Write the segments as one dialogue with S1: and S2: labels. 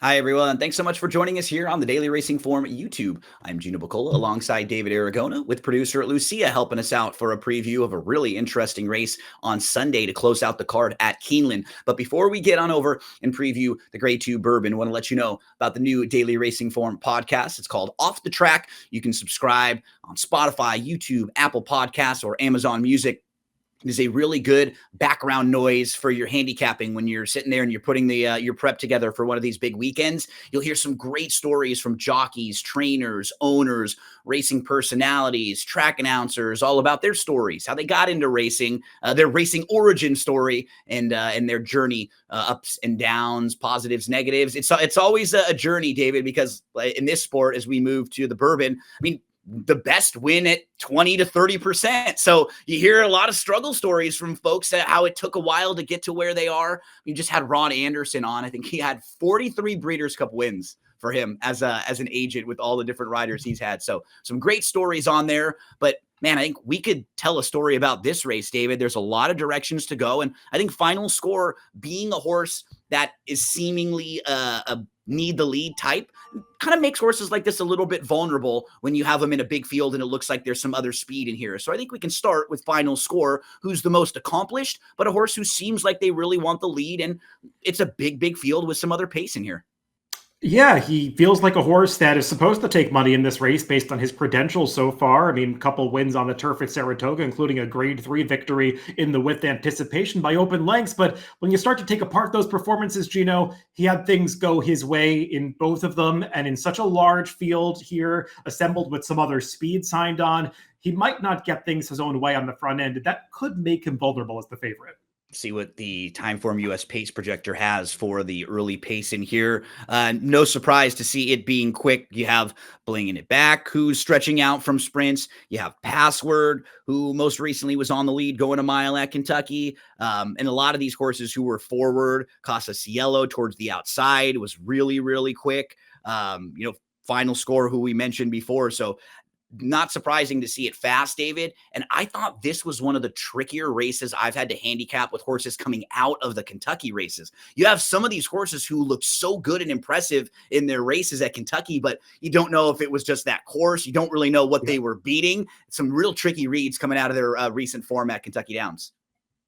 S1: Hi, everyone. Thanks so much for joining us here on the Daily Racing Form YouTube. I'm Gino Buccola alongside David Aragona with producer Lucia helping us out for a preview of a really interesting race on Sunday to close out the card at Keeneland. But before we get on over and preview the Grade 2 Bourbon, I want to let you know about the new Daily Racing Form podcast. It's called Off the Track. You can subscribe on Spotify, YouTube, Apple Podcasts, or Amazon Music. It is a really good background noise for your handicapping when you're sitting there and you're putting your prep together for one of these big weekends. You'll hear some great stories from jockeys, trainers, owners, racing personalities, track announcers, all about their stories, how they got into racing, their racing origin story, and their journey, ups and downs, positives, negatives. It's always a journey, David, because in this sport, as we move to the Bourbon, I mean, the best win at 20 to 30%. So you hear a lot of struggle stories from folks that how it took a while to get to where they are. You just had Ron Anderson on. I think he had 43 Breeders' Cup wins for him as an agent with all the different riders he's had. So some great stories on there. But man, I think we could tell a story about this race, David. There's a lot of directions to go. And I think Final Score being a horse that is seemingly a need the lead type kind of makes horses like this a little bit vulnerable when you have them in a big field and it looks like there's some other speed in here. So I think we can start with Final Score, who's the most accomplished, but a horse who seems like they really want the lead. And it's a big field with some other pace in here.
S2: Yeah, he feels like a horse that is supposed to take money in this race based on his credentials so far. I mean, a couple wins on the turf at Saratoga, including a Grade 3 victory in the With Anticipation by open lengths. But when you start to take apart those performances, Gino, he had things go his way in both of them. And in such a large field here, assembled with some other speed signed on, he might not get things his own way on the front end. That could make him vulnerable as the favorite.
S1: See what the Timeform US pace projector has for the early pace in here. No surprise to see it being quick. You have Blinging It Back, who's stretching out from sprints. You have Password, who most recently was on the lead going a mile at Kentucky. And a lot of these horses who were forward, Casa Cielo towards the outside was really quick. Final Score, who we mentioned before. So not surprising to see it fast, David. And I thought this was one of the trickier races I've had to handicap with horses coming out of the Kentucky races. You have some of these horses who look so good and impressive in their races at Kentucky, but you don't know if it was just that course. You don't really know what they were beating. Some real tricky reads coming out of their recent form at Kentucky Downs.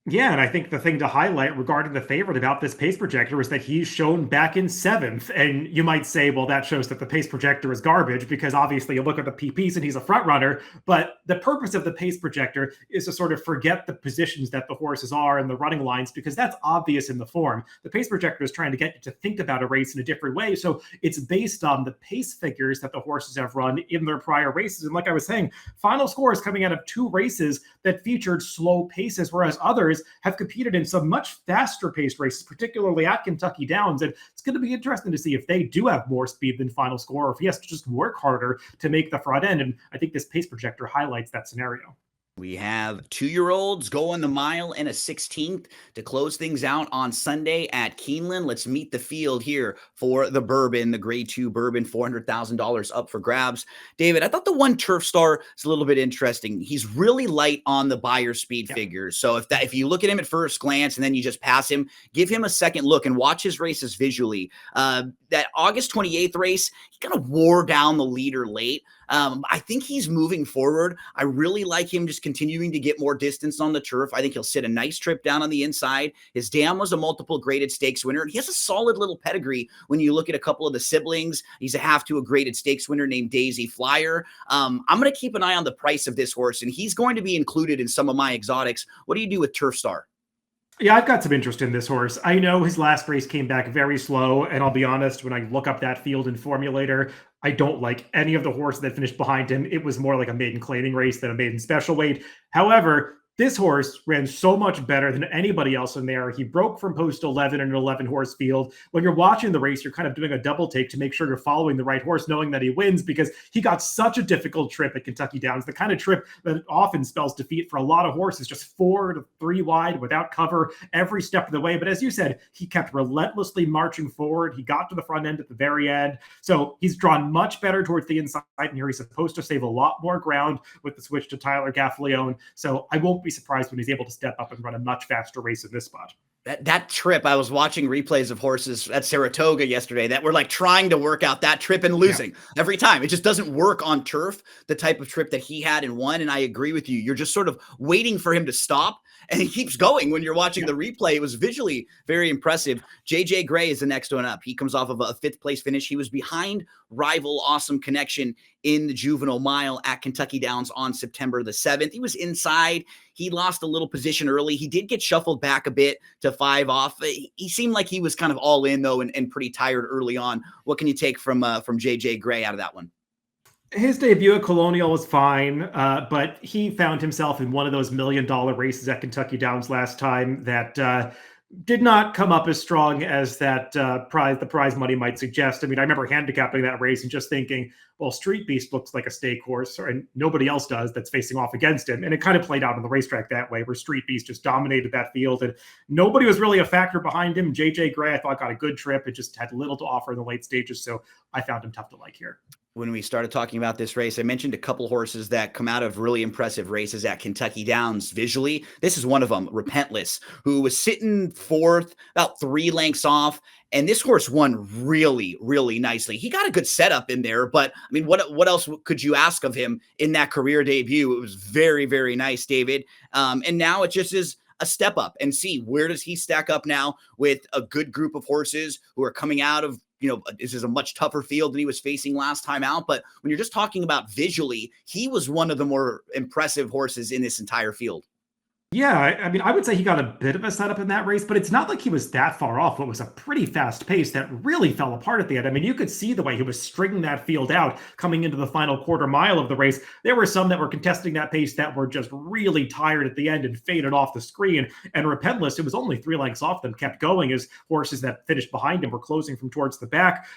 S2: Yeah, and I think the thing to highlight regarding the favorite about this pace projector is that he's shown back in 7th. And you might say, well, that shows that the pace projector is garbage because obviously you look at the PPs and he's a front runner. But the purpose of the pace projector is to sort of forget the positions that the horses are in the running lines because that's obvious in the form. The pace projector is trying to get you to think about a race in a different way. So it's based on the pace figures that the horses have run in their prior races. And like I was saying, Final Score is coming out of 2 races that featured slow paces, whereas others have competed in some much faster paced races, particularly at Kentucky Downs. And it's going to be interesting to see if they do have more speed than Final Score or if he has to just work harder to make the front end. And I think this pace projector highlights that scenario.
S1: We have 2-year-olds going the mile and a 16th to close things out on Sunday at Keeneland. Let's meet the field here for the Bourbon, the Grade 2 Bourbon, $400,000 up for grabs. David, I thought the one Turf Star is a little bit interesting. He's really light on the buyer speed figures. So if you look at him at first glance and then you just pass him, give him a second look and watch his races visually. That August 28th race, he kind of wore down the leader late. I think he's moving forward. I really like him just continuing to get more distance on the turf. I think he'll sit a nice trip down on the inside. His dam was a multiple graded stakes winner. He has a solid little pedigree when you look at a couple of the siblings. He's a half to a graded stakes winner named Daisy Flyer. I'm going to keep an eye on the price of this horse, and he's going to be included in some of my exotics. What do you do with Turf Star?
S2: Yeah, I've got some interest in this horse. I know his last race came back very slow, and I'll be honest, when I look up that field in Formulator, I don't like any of the horses that finished behind him. It was more like a maiden claiming race than a maiden special weight. However, this horse ran so much better than anybody else in there. He broke from post 11 in an 11-horse field. When you're watching the race, you're kind of doing a double take to make sure you're following the right horse, knowing that he wins because he got such a difficult trip at Kentucky Downs, the kind of trip that often spells defeat for a lot of horses, just 4 to 3 wide without cover every step of the way. But as you said, he kept relentlessly marching forward. He got to the front end at the very end. So he's drawn much better towards the inside, and here he's supposed to save a lot more ground with the switch to Tyler Gaffalione. So I won't be surprised when he's able to step up and run a much faster race in this spot.
S1: That trip, I was watching replays of horses at Saratoga yesterday that were like trying to work out that trip and losing every time. It just doesn't work on turf, the type of trip that he had and won. And I agree with you. You're just sort of waiting for him to stop, and he keeps going when you're watching the replay. It was visually very impressive. JJ Gray is the next one up. He comes off of a 5th place finish. He was behind rival Awesome Connection in the Juvenile Mile at Kentucky Downs on September the 7th. He was inside. He lost a little position early. He did get shuffled back a bit to 5 off. He seemed like he was kind of all in, though, and pretty tired early on. What can you take from JJ Gray out of that one?
S2: His debut at Colonial was fine, but he found himself in one of those $1 million races at Kentucky Downs last time that did not come up as strong as that the prize money might suggest. I mean, I remember handicapping that race and just thinking, well, Street Beast looks like a stake horse, and nobody else does that's facing off against him. And it kind of played out on the racetrack that way, where Street Beast just dominated that field, and nobody was really a factor behind him. JJ Gray, I thought, got a good trip. It just had little to offer in the late stages, so I found him tough to like here.
S1: When we started talking about this race, I mentioned a couple horses that come out of really impressive races at Kentucky Downs visually. This is one of them, Repentless, who was sitting 4th, about 3 lengths off. And this horse won really, really nicely. He got a good setup in there, but I mean, what else could you ask of him in that career debut? It was very, very nice, David. And now it just is a step up, and see where does he stack up now with a good group of horses who are coming out of, this is a much tougher field than he was facing last time out. But when you're just talking about visually, he was one of the more impressive horses in this entire field.
S2: Yeah, I mean, I would say he got a bit of a setup in that race, but it's not like he was that far off. It was a pretty fast pace that really fell apart at the end. I mean, you could see the way he was stringing that field out coming into the final quarter mile of the race. There were some that were contesting that pace that were just really tired at the end and faded off the screen. And Repentless, it was only 3 lengths off them, kept going as horses that finished behind him were closing from towards the back.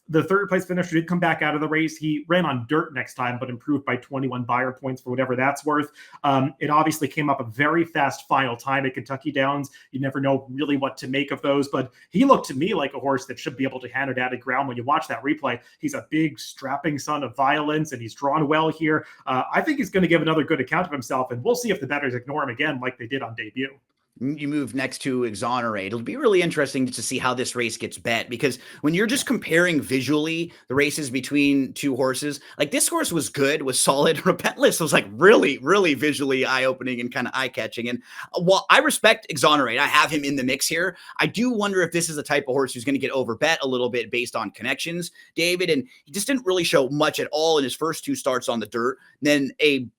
S2: The 3rd place finisher did come back out of the race. He ran on dirt next time, but improved by 21 buyer points for whatever that's worth. It obviously came up a very fast final time at Kentucky Downs. You never know really what to make of those, but he looked to me like a horse that should be able to hand it at ground. When you watch that replay, he's a big strapping son of violence, and he's drawn well here. I think he's going to give another good account of himself, and we'll see if the bettors ignore him again like they did on debut.
S1: You move next to Exonerate. It'll be really interesting to see how this race gets bet, because when you're just comparing visually the races between 2 horses, like this horse was good, was solid. Repentless was like really, really visually eye-opening and kind of eye-catching. And while I respect Exonerate, I have him in the mix here. I do wonder if this is the type of horse who's going to get overbet a little bit based on connections, David. And he just didn't really show much at all in his first 2 starts on the dirt. Then a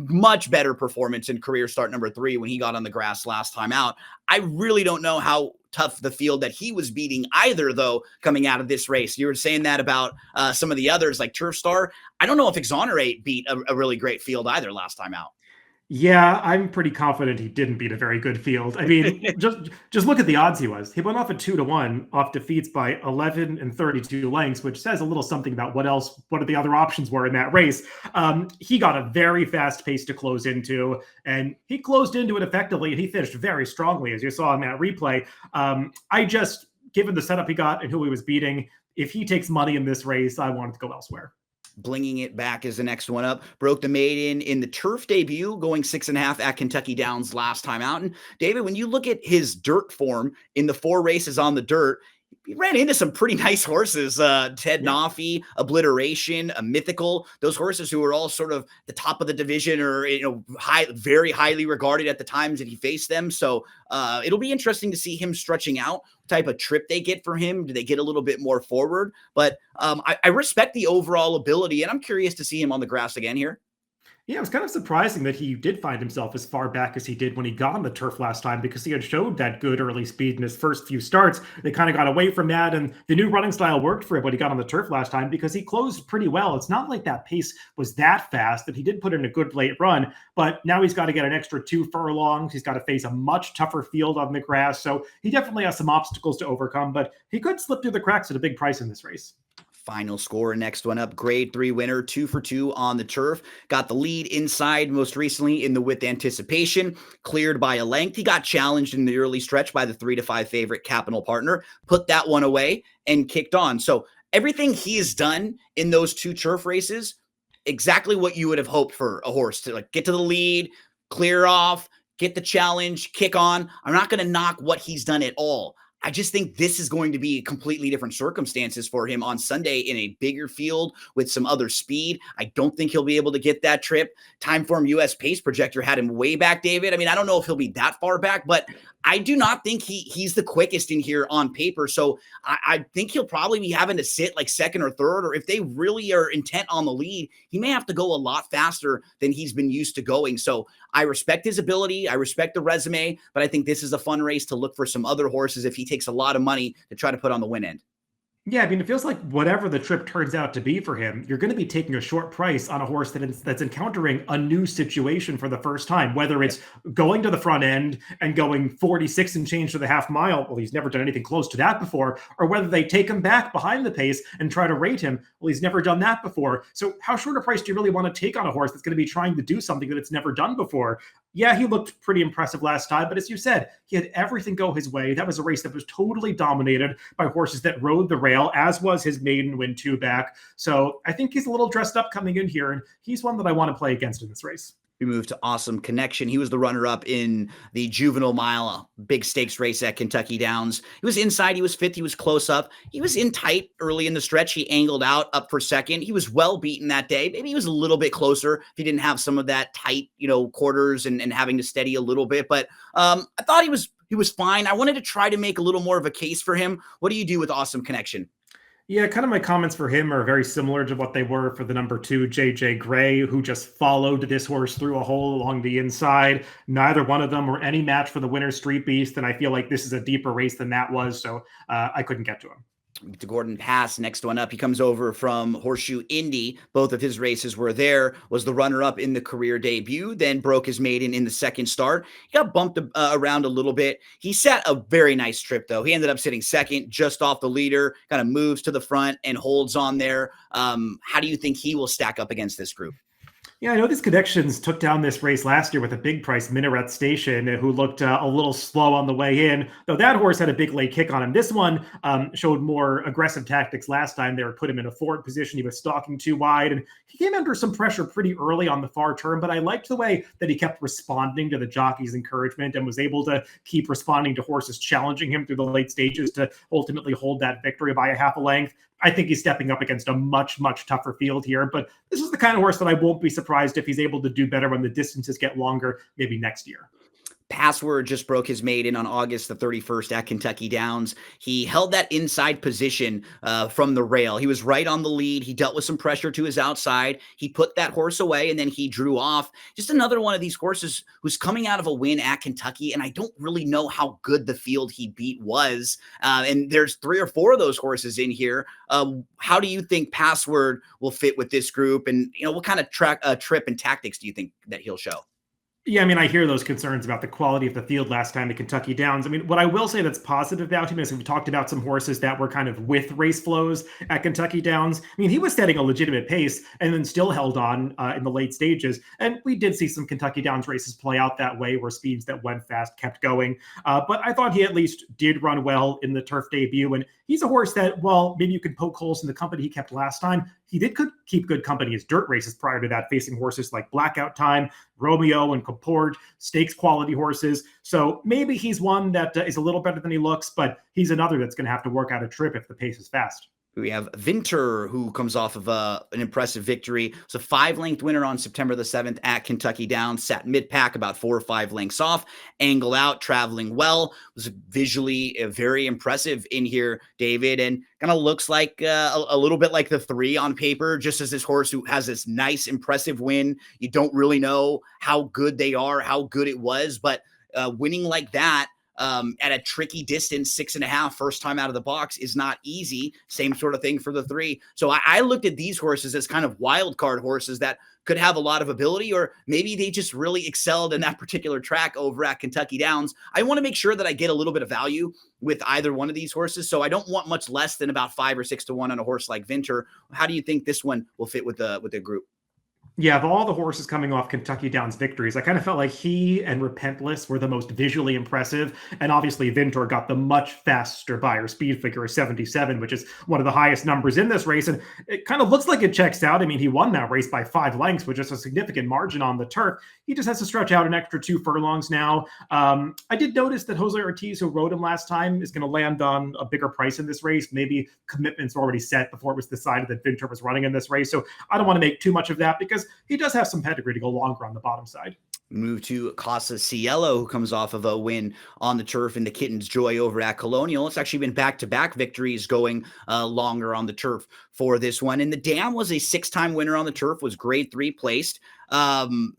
S1: much better performance in career start number 3 when he got on the grass last time out. I really don't know how tough the field that he was beating either, though, coming out of this race. You were saying that about some of the others like Turf Star. I don't know if Exonerate beat a really great field either last time out.
S2: Yeah, I'm pretty confident he didn't beat a very good field. I mean, just look at the odds he was. He went off at 2-1 off defeats by 11 and 32 lengths, which says a little something about what the other options were in that race. He got a very fast pace to close into, and he closed into it effectively, and he finished very strongly, as you saw in that replay. Given the setup he got and who he was beating, if he takes money in this race, I want it to go elsewhere.
S1: Blinging It Back is the next one up. Broke the maiden in the turf debut, going 6.5 at Kentucky Downs last time out. And David, when you look at his dirt form in the 4 races on the dirt, he ran into some pretty nice horses. Ted Nafi, Obliteration, a Mythical. Those horses who were all sort of the top of the division, or very highly regarded at the times that he faced them. So it'll be interesting to see him stretching out. What type of trip they get for him? Do they get a little bit more forward? But I respect the overall ability, and I'm curious to see him on the grass again here.
S2: Yeah, it was kind of surprising that he did find himself as far back as he did when he got on the turf last time, because he had showed that good early speed in his first few starts. They kind of got away from that, and the new running style worked for him when he got on the turf last time, because he closed pretty well. It's not like that pace was that fast, and he did put in a good late run, but now he's got to get an extra 2 furlongs. He's got to face a much tougher field on the grass, so he definitely has some obstacles to overcome, but he could slip through the cracks at a big price in this race.
S1: Final score, next one up, grade 3 winner, 2 for 2 on the turf. Got the lead inside most recently in the With Anticipation, cleared by a length. He got challenged in the early stretch by the 3-5 favorite Capital Partner, put that one away and kicked on. So everything he has done in those 2 turf races, exactly what you would have hoped for a horse to, like, get to the lead, clear off, get the challenge, kick on. I'm not going to knock what he's done at all. I just think this is going to be completely different circumstances for him on Sunday in a bigger field with some other speed. I don't think he'll be able to get that trip. Timeform US pace projector had him way back, David. I mean, I don't know if he'll be that far back, but I do not think he's the quickest in here on paper. So I think he'll probably be having to sit like second or third, or if they really are intent on the lead, he may have to go a lot faster than he's been used to going. So I respect his ability. I respect the resume, but I think this is a fun race to look for some other horses if he takes a lot of money to try to put on the win end.
S2: Yeah, I mean, it feels like whatever the trip turns out to be for him, you're going to be taking a short price on a horse that's encountering a new situation for the first time, whether it's going to the front end and going 46 and change to the half mile. Well, he's never done anything close to that before, or whether they take him back behind the pace and try to rate him. Well, he's never done that before. So how short a price do you really want to take on a horse that's going to be trying to do something that it's never done before? Yeah, he looked pretty impressive last time, but as you said, he had everything go his way. That was a race that was totally dominated by horses that rode the rail, as was his maiden win two back. So I think he's a little dressed up coming in here, and he's one that I want to play against in this race.
S1: We moved to Awesome Connection. He was the runner-up in the Juvenile Mile big stakes race at Kentucky Downs. He was inside. He was fifth. He was close up. He was in tight early in the stretch. He angled out up for second. He was well beaten that day. Maybe he was a little bit closer if he didn't have some of that tight, quarters and having to steady a little bit. But I thought he was fine. I wanted to try to make a little more of a case for him. What do you do with Awesome Connection?
S2: Yeah, kind of my comments for him are very similar to what they were for the number 2, JJ Gray, who just followed this horse through a hole along the inside. Neither one of them were any match for the winner Street Beast, and I feel like this is a deeper race than that was, so I couldn't get to him.
S1: To Gordon Pass, next one up. He comes over from Horseshoe Indy. Both of his races were there. Was the runner-up in the career debut, then broke his maiden in the second start. He got bumped around a little bit. He sat a very nice trip, though. He ended up sitting second, just off the leader, kind of moves to the front and holds on there. How do you think he will stack up against this group?
S2: Yeah, I know these connections took down this race last year with a big price Minaret Station, who looked a little slow on the way in, though that horse had a big late kick on him. This one showed more aggressive tactics last time. They put him in a forward position. He was stalking too wide, and he came under some pressure pretty early on the far turn, but I liked the way that he kept responding to the jockey's encouragement and was able to keep responding to horses challenging him through the late stages to ultimately hold that victory by a half a length. I think he's stepping up against a much, much tougher field here, but this is the kind of horse that I won't be surprised if he's able to do better when the distances get longer, maybe next year.
S1: Password just broke his maiden on August the 31st at Kentucky Downs. He held that inside position from the rail. He was right on the lead. He dealt with some pressure to his outside. He put that horse away, and then he drew off. Just another one of these horses who's coming out of a win at Kentucky, and I don't really know how good the field he beat was. And there's 3 or 4 of those horses in here. How do you think Password will fit with this group? And, what kind of trip and tactics do you think that he'll show?
S2: Yeah, I mean, I hear those concerns about the quality of the field last time at Kentucky Downs. I mean, what I will say that's positive about him is we've talked about some horses that were kind of with race flows at Kentucky Downs. I mean, he was setting a legitimate pace and then still held on in the late stages. And we did see some Kentucky Downs races play out that way where speeds that went fast kept going. But I thought he at least did run well in the turf debut. And he's a horse that, well, maybe you could poke holes in the company he kept last time. He did keep good company as dirt races prior to that, facing horses like Blackout Time, Romeo, and Caport, stakes quality horses. So maybe he's one that is a little better than he looks, but he's another that's going to have to work out a trip if the pace is fast.
S1: We have Vintur, who comes off of an impressive victory. It's a 5-length winner on September the 7th at Kentucky Downs. Sat mid-pack, about 4 or 5 lengths off. Angle out, traveling well. Was visually very impressive in here, David. And kind of looks like a little bit like the 3 on paper, just as this horse who has this nice, impressive win. You don't really know how good they are, how good it was. But winning like that, at a tricky distance, 6.5, first time out of the box is not easy. Same sort of thing for the 3. So I looked at these horses as kind of wild card horses that could have a lot of ability, or maybe they just really excelled in that particular track over at Kentucky Downs. I want to make sure that I get a little bit of value with either one of these horses. So I don't want much less than about 5 or 6 to 1 on a horse like Vintur. How do you think this one will fit with the group?
S2: Yeah, of all the horses coming off Kentucky Downs victories, I kind of felt like he and Repentless were the most visually impressive. And obviously, Vintur got the much faster buyer speed figure of 77, which is one of the highest numbers in this race. And it kind of looks like it checks out. I mean, he won that race by 5 lengths, which is a significant margin on the turf. He just has to stretch out an extra 2 furlongs now. I did notice that Jose Ortiz, who rode him last time, is going to land on a bigger price in this race. Maybe commitments were already set before it was decided that Vintur was running in this race. So I don't want to make too much of that because he does have some pedigree to go longer on the bottom side.
S1: Move to Casa Cielo, who comes off of a win on the turf in the Kitten's Joy over at Colonial. It's actually been back-to-back victories going longer on the turf for this one. And the Dam was a 6-time winner on the turf, was grade 3 placed. I'm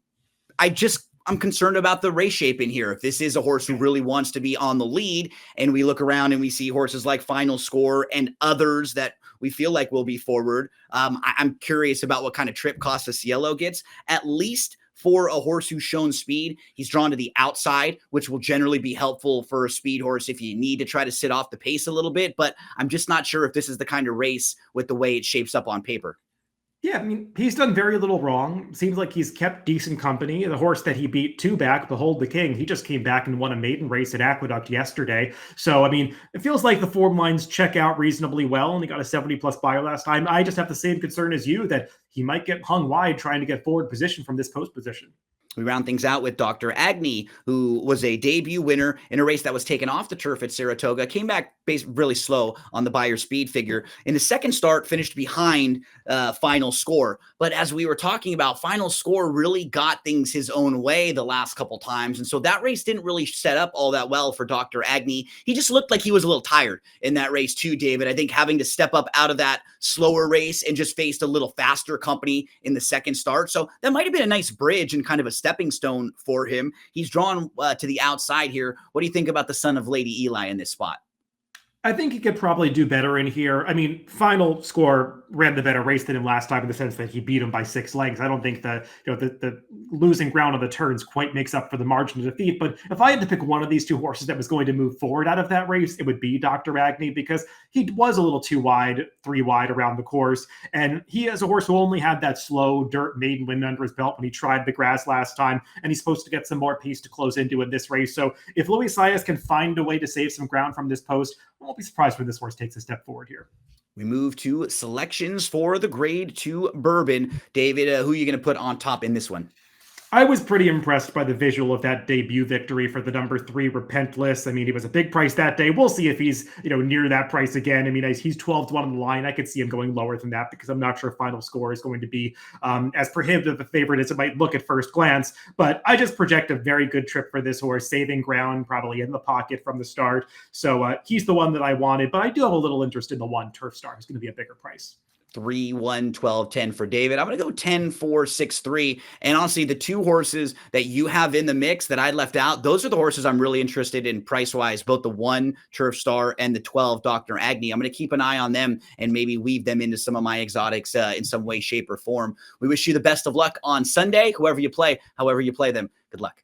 S1: concerned about the race shape in here. If this is a horse who really wants to be on the lead, and we look around and we see horses like Final Score and others that we feel like will be forward, I'm curious about what kind of trip Casa Cielo gets. At least for a horse who's shown speed, he's drawn to the outside, which will generally be helpful for a speed horse if you need to try to sit off the pace a little bit. But I'm just not sure if this is the kind of race with the way it shapes up on paper.
S2: Yeah, I mean, he's done very little wrong. Seems like he's kept decent company. The horse that he beat 2 back, Behold the King, he just came back and won a maiden race at Aqueduct yesterday. So, I mean, it feels like the form lines check out reasonably well, and he got a 70-plus buyer last time. I just have the same concern as you that he might get hung wide trying to get forward position from this post position.
S1: We round things out with Dr. Agne, who was a debut winner in a race that was taken off the turf at Saratoga, came back really slow on the buyer speed figure. In the second start, finished behind Final Score. But as we were talking about, Final Score really got things his own way the last couple times. And so that race didn't really set up all that well for Dr. Agne. He just looked like he was a little tired in that race too, David. I think having to step up out of that slower race and just faced a little faster company in the second start. So that might have been a nice bridge and kind of a stepping stone for him. He's drawn to the outside here. What do you think about the son of Lady Eli in this spot?
S2: I think he could probably do better in here. I mean, Final Score ran the better race than him last time in the sense that he beat him by 6 lengths. I don't think the losing ground on the turns quite makes up for the margin of defeat. But if I had to pick one of these two horses that was going to move forward out of that race, it would be Dr. Agne because he was a little too wide, 3 wide around the course. And he is a horse who only had that slow dirt maiden win under his belt when he tried the grass last time. And he's supposed to get some more pace to close into in this race. So if Luis Saez can find a way to save some ground from this post, I won't be surprised when this horse takes a step forward here.
S1: We move to selections for the grade 2 Bourbon. David, who are you going to put on top in this one?
S2: I was pretty impressed by the visual of that debut victory for the number 3 Repentless. I mean, he was a big price that day. We'll see if he's, near that price again. I mean, he's 12 to 1 on the line. I could see him going lower than that because I'm not sure Final Score is going to be as prohibitive a favorite as it might look at first glance. But I just project a very good trip for this horse, saving ground, probably in the pocket from the start. So he's the one that I wanted, but I do have a little interest in the 1 Turf Star. It's going to be a bigger price.
S1: 3, 1, 12, 10 for David. I'm going to go 10, 4, 6, 3. And honestly, the 2 horses that you have in the mix that I left out, those are the horses I'm really interested in price-wise, both the 1 Turf Star and the 12 Dr. Agne. I'm going to keep an eye on them and maybe weave them into some of my exotics in some way, shape, or form. We wish you the best of luck on Sunday, whoever you play, however you play them. Good luck.